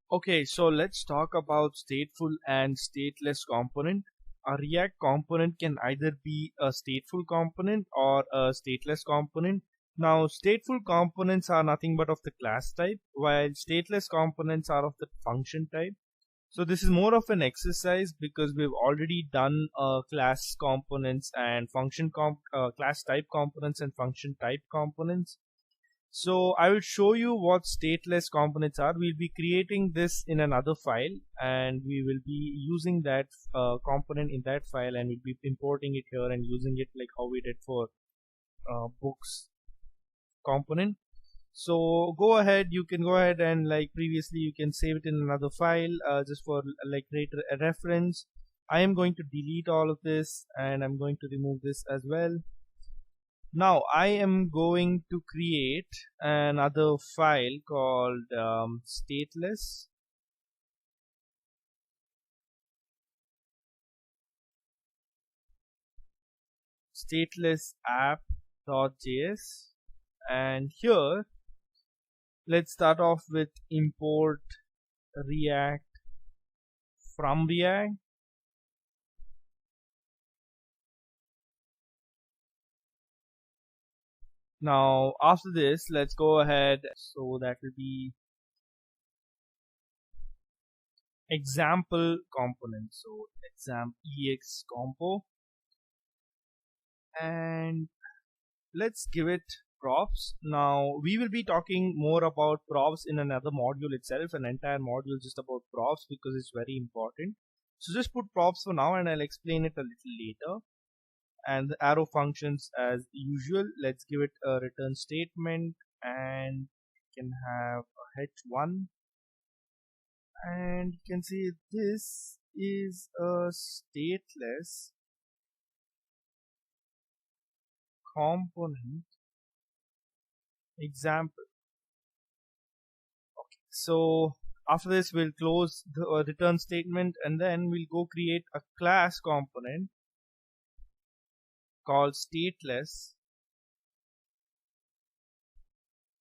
Okay, so let's talk about stateful and stateless component. A React component can either be a stateful component or a stateless component. Now, stateful components are nothing but of the class type, while stateless components are of the function type. So this is more of an exercise because we've already done class components and class type components and function type components. So I will show you what stateless components are. We'll be creating this in another file and we will be using that component in that file, and we'll be importing it here and using it like how we did for books component. So go ahead, you can go ahead and like previously you can save it in another file just for like greater reference. I am going to delete all of this and I'm going to remove this as well. Now I am going to create another file called stateless app.js, and here let's start off with import React from React. Now after this, let's go ahead, so that will be example component, so exam ex compo, and let's give it props. Now we will be talking more about props in another module itself, an entire module just about props, because it's very important. So just put props for now and I'll explain it a little later. And the arrow functions as usual, let's give it a return statement, and you can have a h1, and you can see this is a stateless component example. Okay, so after this we'll close the return statement and then we'll go create a class component called stateless,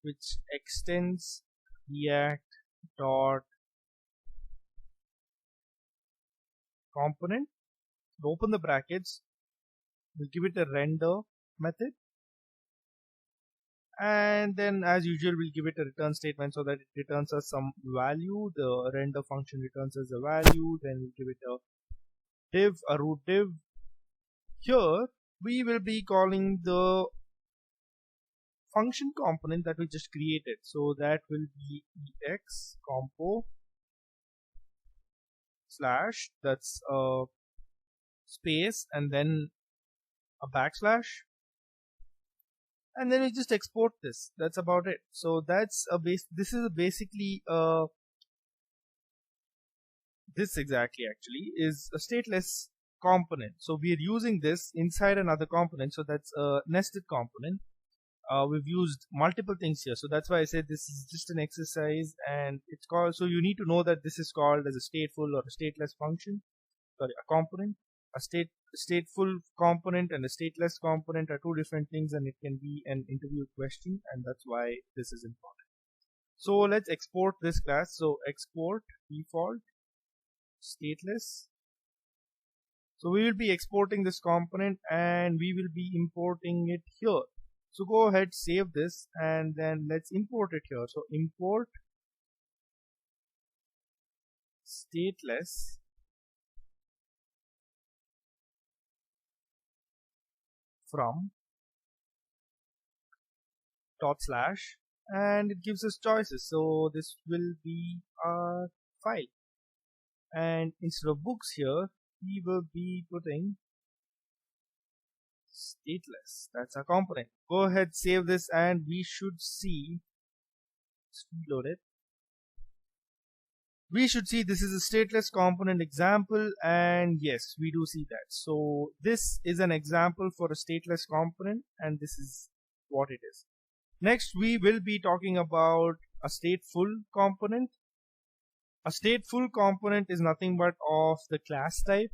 which extends react dot component. Open the brackets, we'll give it a render method, and then as usual we'll give it a return statement so that it returns us some value. The render function returns us a value, then we'll give it a div, a root div. Here we will be calling the function component that we just created, so that will be ex compo slash, that's a space and then a backslash, and then we just export this. That's about it. So that's a base. This is basically this exactly actually is a stateless component. So we are using this inside another component, so that's a nested component. We've used multiple things here, so that's why I said this is just an exercise, and it's called, so you need to know that this is called as a stateful or a stateless function, sorry, a component. A stateful component and a stateless component are two different things, and it can be an interview question, and that's why this is important. So let's export this class. So export default stateless. So we will be exporting this component and we will be importing it here. So go ahead, save this, and then let's import it here. So import stateless from dot slash, and it gives us choices. So this will be our file, and instead of books here we will be putting stateless. That's our component. Go ahead, save this, and we should see, let's reload it. We should see this is a stateless component example, and yes, we do see that. So this is an example for a stateless component, and this is what it is. Next we will be talking about a stateful component. A stateful component is nothing but of the class type.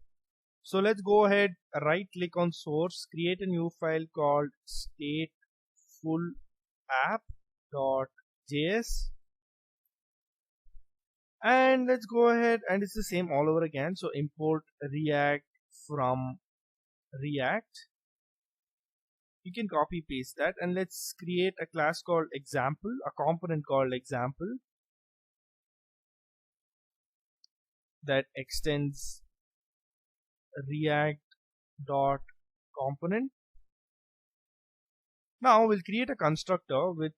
So let's go ahead, right click on source, create a new file called stateful app.js, And let's go ahead, and it's the same all over again. So import React from React. You can copy paste that, and let's create a class called example, a component called example that extends React dot component. Now we'll create a constructor with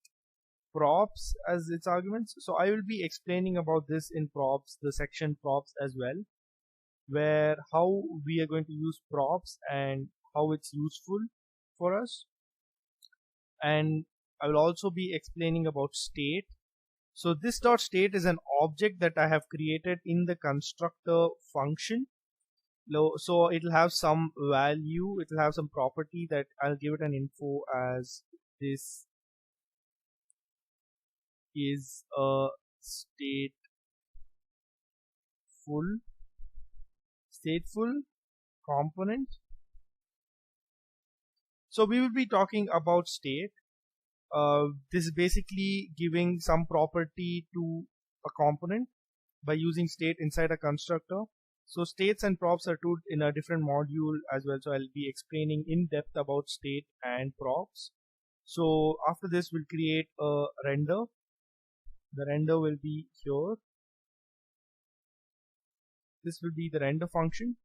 props as its arguments. So I will be explaining about this in props, the section props as well, where how we are going to use props and how it's useful for us. And I will also be explaining about state. So this dot state is an object that I have created in the constructor function. So it'll have some value, it'll have some property that I'll give it an info as this is a stateful component. So we will be talking about state. This is basically giving some property to a component by using state inside a constructor. So states and props are two in a different module as well. So I'll be explaining in depth about state and props. So after this, we'll create a render. The render will be here. This will be the render function.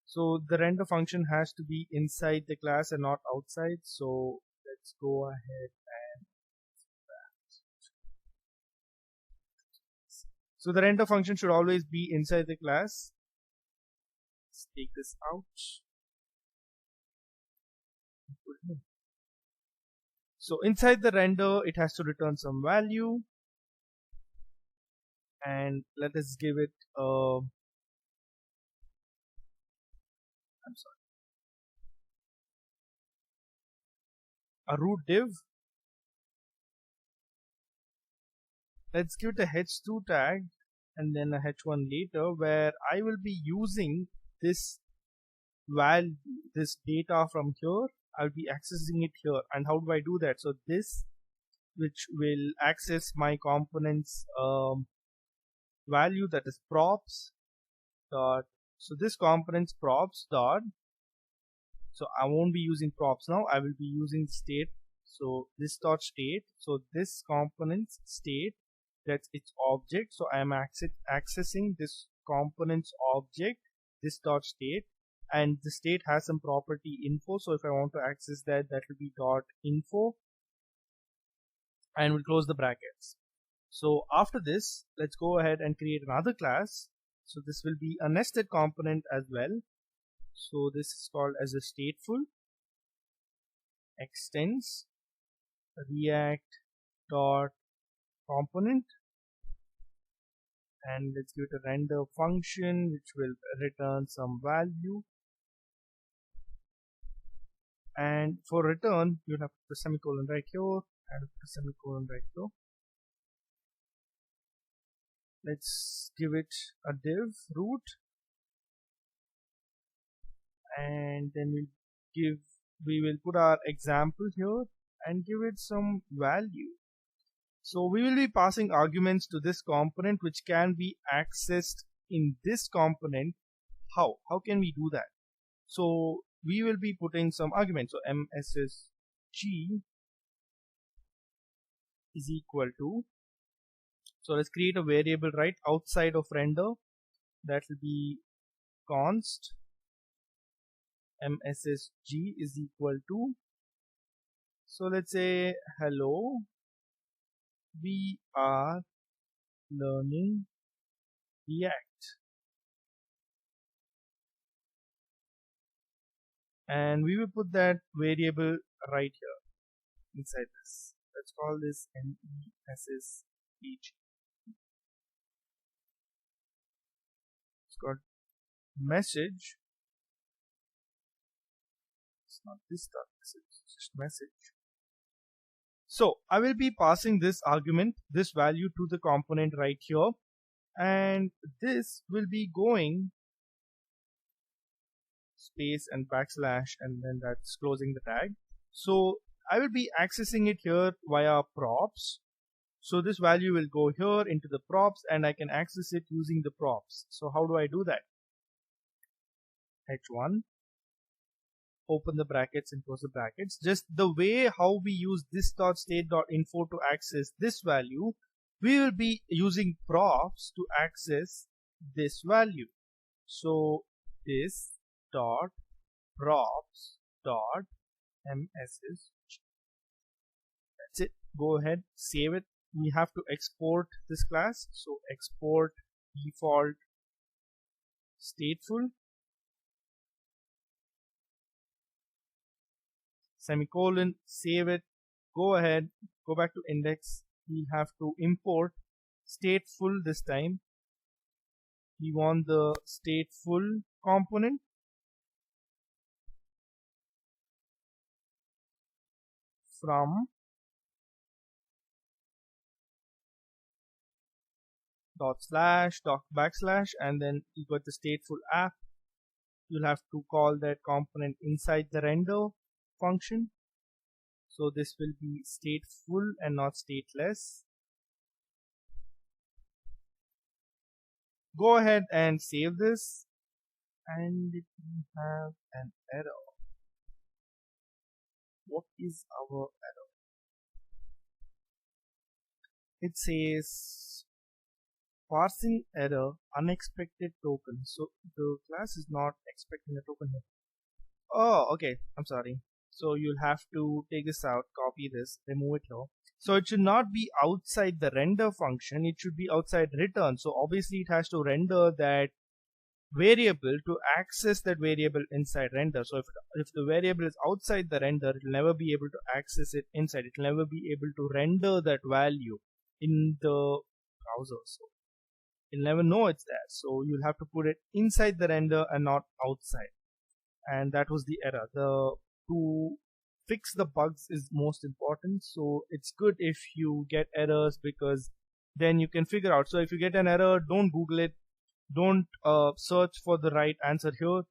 So the render function has to be inside the class and not outside. So let's go ahead and so the render function should always be inside the class. Let's take this out. So inside the render, it has to return some value, and let us give it a root div. Let's give it a h2 tag and then a h1 later, where I will be using this value, this data from here. I'll be accessing it here. And how do I do that? So this, which will access my components value, that is props dot. So this components props dot. So I won't be using props now. I will be using state. So this dot state. So this components state, that's its object. So I am accessing this components object, this dot state, and the state has some property info. So if I want to access that, that will be dot info, and we'll close the brackets. So after this, let's go ahead and create another class. So this will be a nested component as well. So this is called as a stateful extends React dot component, and let's give it a render function which will return some value. And for return, you have to put a semicolon right here and a semicolon right here. Let's give it a div root, and then we will put our example here and give it some value. So we will be passing arguments to this component which can be accessed in this component. How can we do that? So we will be putting some arguments. So mssg is equal to, so let's create a variable right outside of render, that will be const mssg is equal to, so let's say hello, we are learning React, and we will put that variable right here inside this. Let's call this message. It's got message. It's not this dot message, it's just message. So I will be passing this argument, this value, to the component right here, and this will be going space and backslash, and then that's closing the tag. So I will be accessing it here via props. So this value will go here into the props and I can access it using the props. So how do I do that? H1, open the brackets and close the brackets. Just the way how we use this.state.info to access this value, we will be using props to access this value. So this dot props dot msg. That's it. Go ahead, save it. We have to export this class. So export default stateful semicolon, save it. Go ahead, go back to index. We have to import stateful this time. We want the stateful component from /backslash and then you got the stateful app. You'll have to call that component inside the render function. So this will be stateful and not stateless. Go ahead and save this, and if we have an error, what is our error? It says parsing error unexpected token. So the class is not expecting a token here. Oh, okay, I'm sorry. So you'll have to take this out, copy this, remove it here. So it should not be outside the render function, it should be outside return. So obviously it has to render that variable to access that variable inside render. So if the variable is outside the render, it will never be able to access it inside. It will never be able to render that value in the browser. So you'll never know it's there. So you'll have to put it inside the render and not outside. And that was the error. To fix the bugs is most important. So it's good if you get errors, because then you can figure out. So if you get an error, don't Google it. Don't search for the right answer here.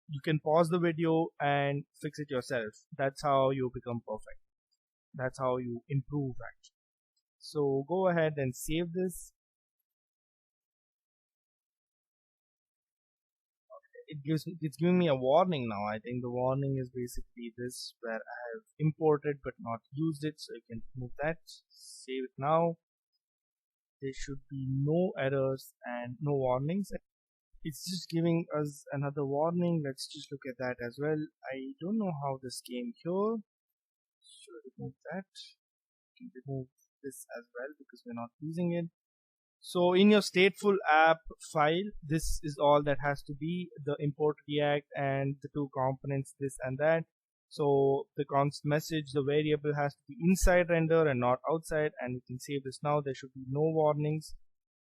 You can pause the video and fix it yourself. That's how you become perfect. That's how you improve actually. So go ahead and save this. It's giving me a warning now. I think the warning is basically this, where I have imported but not used it. So you can remove that. Save it now. There should be no errors and no warnings. It's just giving us another warning. Let's just look at that as well. I don't know how this came here. So remove that. You can remove this as well because we're not using it. So in your stateful app file, this is all that has to be: the import React and the two components, this and that. So the const message, the variable has to be inside render and not outside, and we can save this now. There should be no warnings.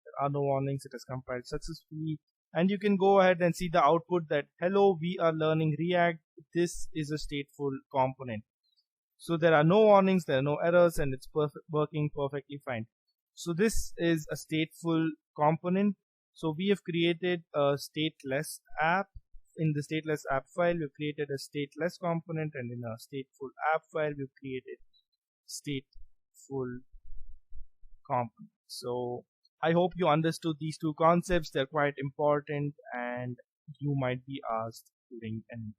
There are no warnings. It has compiled successfully, and you can go ahead and see the output that hello, we are learning React. This is a stateful component. So there are no warnings, there are no errors, and it's working perfectly fine. So this is a stateful component. So we have created a stateless app. In the stateless app file, we've created a stateless component, and in a stateful app file, we've created stateful component. So I hope you understood these two concepts. They're quite important, and you might be asked during an